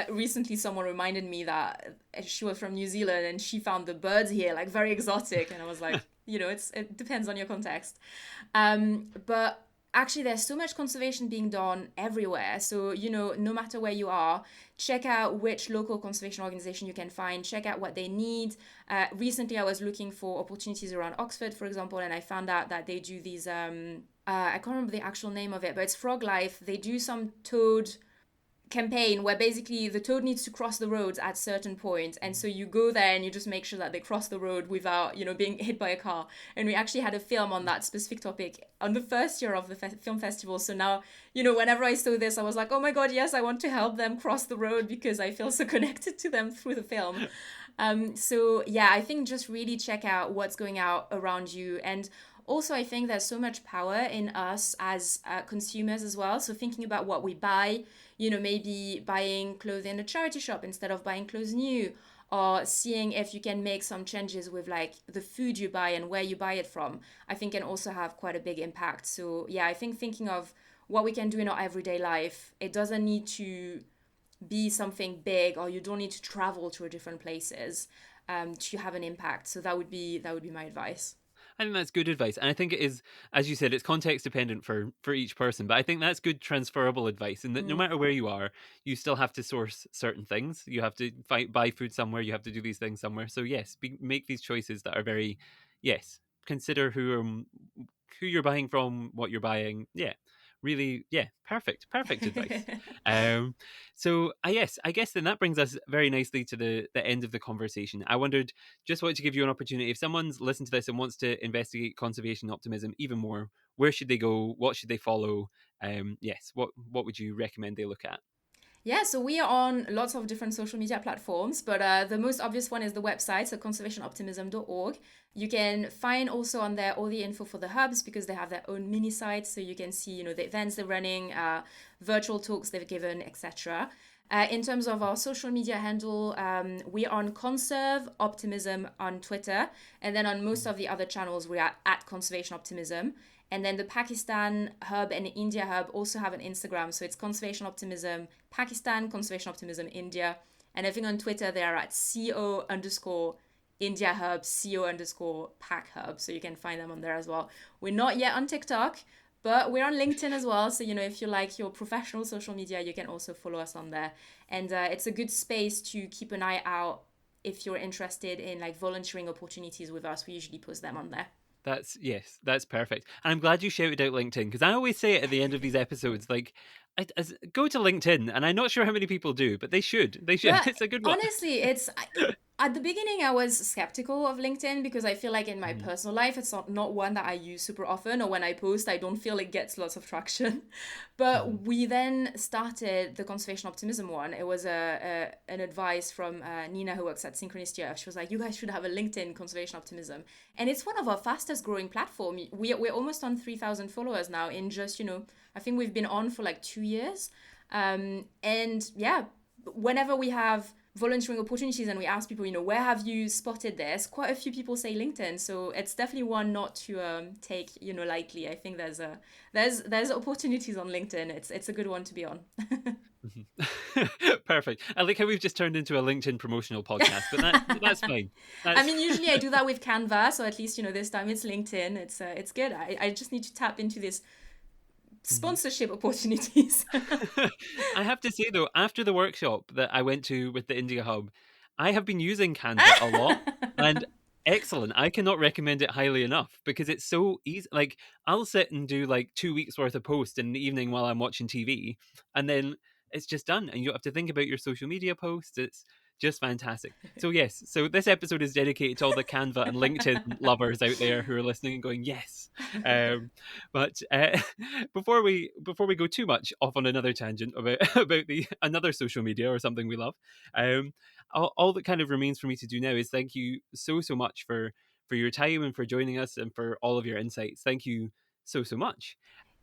recently someone reminded me that she was from New Zealand and she found the birds here like very exotic, and I was like, it depends on your context. But actually, there's so much conservation being done everywhere. So, no matter where you are, check out which local conservation organization you can find, check out what they need. Recently, I was looking for opportunities around Oxford, for example, and I found out that they do these. I can't remember the actual name of it, but it's Frog Life. They do some toad campaign where basically the toad needs to cross the roads at certain points, and so you go there and you just make sure that they cross the road without being hit by a car. And we actually had a film on that specific topic on the first year of the film festival. So now, whenever I saw this, I was like, oh my god, yes, I want to help them cross the road because I feel so connected to them through the film. So yeah, I think just really check out what's going out around you. And also, I think there's so much power in us as consumers as well. So thinking about what we buy, maybe buying clothes in a charity shop instead of buying clothes new, or seeing if you can make some changes with like the food you buy and where you buy it from, I think can also have quite a big impact. So yeah, I think thinking of what we can do in our everyday life, it doesn't need to be something big, or you don't need to travel to different places to have an impact. So that would be my advice. I think that's good advice. And I think it is, as you said, it's context dependent for each person. But I think that's good transferable advice, and that no Mm. matter where you are, you still have to source certain things. You have to buy food somewhere. You have to do these things somewhere. So yes, make these choices that are very, yes, consider who you're buying from, what you're buying. Yeah, really, yeah, perfect advice. Um, so yes, I guess then that brings us very nicely to the end of the conversation. I wondered, just wanted to give you an opportunity. If someone's listened to this and wants to investigate conservation optimism even more, where should they go? What should they follow? Yes, what would you recommend they look at? Yeah, so we are on lots of different social media platforms, but the most obvious one is the website, so conservationoptimism.org. You can find also on there all the info for the hubs because they have their own mini sites, so you can see, the events they're running, virtual talks they've given, etc. In terms of our social media handle, we are on Conserve Optimism on Twitter, and then on most of the other channels, we are at Conservation Optimism. And then the Pakistan hub and India hub also have an Instagram. So it's Conservation Optimism Pakistan, Conservation Optimism India. And I think on Twitter they are at CO underscore India hub, CO underscore Pac hub. So you can find them on there as well. We're not yet on TikTok, but we're on LinkedIn as well. So, if you like your professional social media, you can also follow us on there. And it's a good space to keep an eye out if you're interested in like volunteering opportunities with us. We usually post them on there. That's perfect. And I'm glad you shouted out LinkedIn, because I always say it at the end of these episodes, like, go to LinkedIn, and I'm not sure how many people do, but they should. They should. But It's a good one. honestly, at the beginning I was skeptical of LinkedIn because I feel like in my Mhm, personal life it's not one that I use super often, or when I post I don't feel it gets lots of traction. mhm, But we then started the conservation optimism one. It was an advice from Nina, who works at Synchronicity. She was like, you guys should have a LinkedIn conservation optimism, and it's one of our fastest growing platform. We're almost on 3,000 followers now in just, I think we've been on for like 2 years. And yeah, whenever we have volunteering opportunities and we ask people, where have you spotted this? Quite a few people say LinkedIn, so it's definitely one not to take, lightly. I think there's opportunities on LinkedIn. It's a good one to be on. mhm. Perfect. I like how we've just turned into a LinkedIn promotional podcast, but that's fine. I That's mean, usually I do that with Canva, so at least this time it's LinkedIn. It's good. I just need to tap into this Mhm. sponsorship opportunities. I have to say though, after the workshop that I went to with the India Hub, I have been using Canva a lot, and excellent. I cannot recommend it highly enough because it's so easy. Like, I'll sit and do like 2 weeks worth of posts in the evening while I'm watching TV, and then it's just done, and you don't have to think about your social media posts. It's just fantastic. So yes, so this episode is dedicated to all the Canva and LinkedIn lovers out there who are listening and going yes. Um, but before we go too much off on another tangent about about the another social media or something we love, um, all that kind of remains for me to do now is thank you so much for your time and for joining us and for all of your insights. Thank you so much.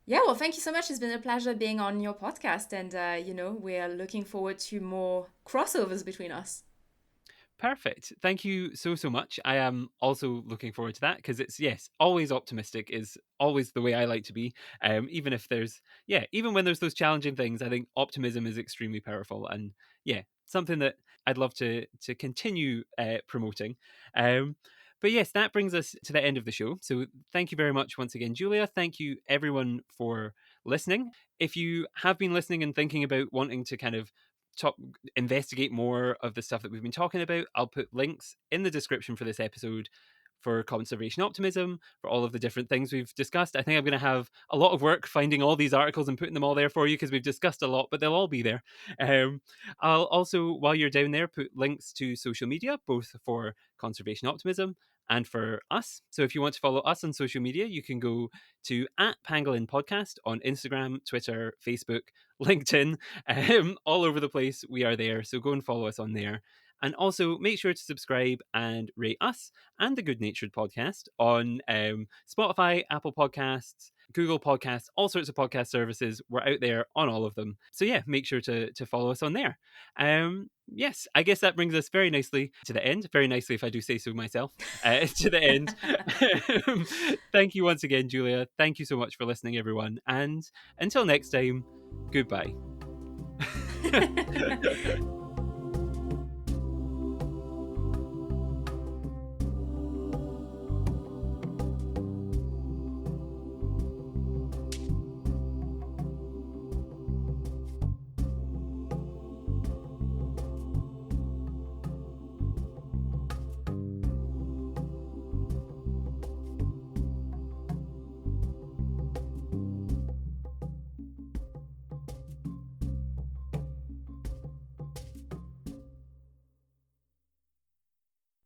Yeah, well, thank you so much. It's been a pleasure being on your podcast, and we're looking forward to more crossovers between us. Perfect. Thank you so much. I am also looking forward to that because it's, yes, always optimistic is always the way I like to be. Even if there's, yeah, even when there's those challenging things, I think optimism is extremely powerful, and yeah, something that I'd love to continue promoting. Um, but yes, that brings us to the end of the show. So thank you very much once again, Julia. Thank you everyone for listening. If you have been listening and thinking about wanting to kind of talk, investigate more of the stuff that we've been talking about, I'll put links in the description for this episode for conservation optimism, for all of the different things we've discussed. I think I'm going to have a lot of work finding all these articles and putting them all there for you because we've discussed a lot, but they'll all be there. Um, I'll also, while you're down there, put links to social media, both for conservation optimism and for us. So if you want to follow us on social media, you can go to at Pangolin Podcast on Instagram, Twitter, Facebook, LinkedIn, all over the place. We are there. So go and follow us on there. And also make sure to subscribe and rate us and the Good Natured podcast on Spotify, Apple Podcasts, Google Podcasts, all sorts of podcast services. We're out there on all of them. So yeah, make sure to follow us on there. Yes, I guess that brings us very nicely to the end. Very nicely, if I do say so myself, to the end. Thank you once again, Julia. Thank you so much for listening, everyone. And until next time, goodbye.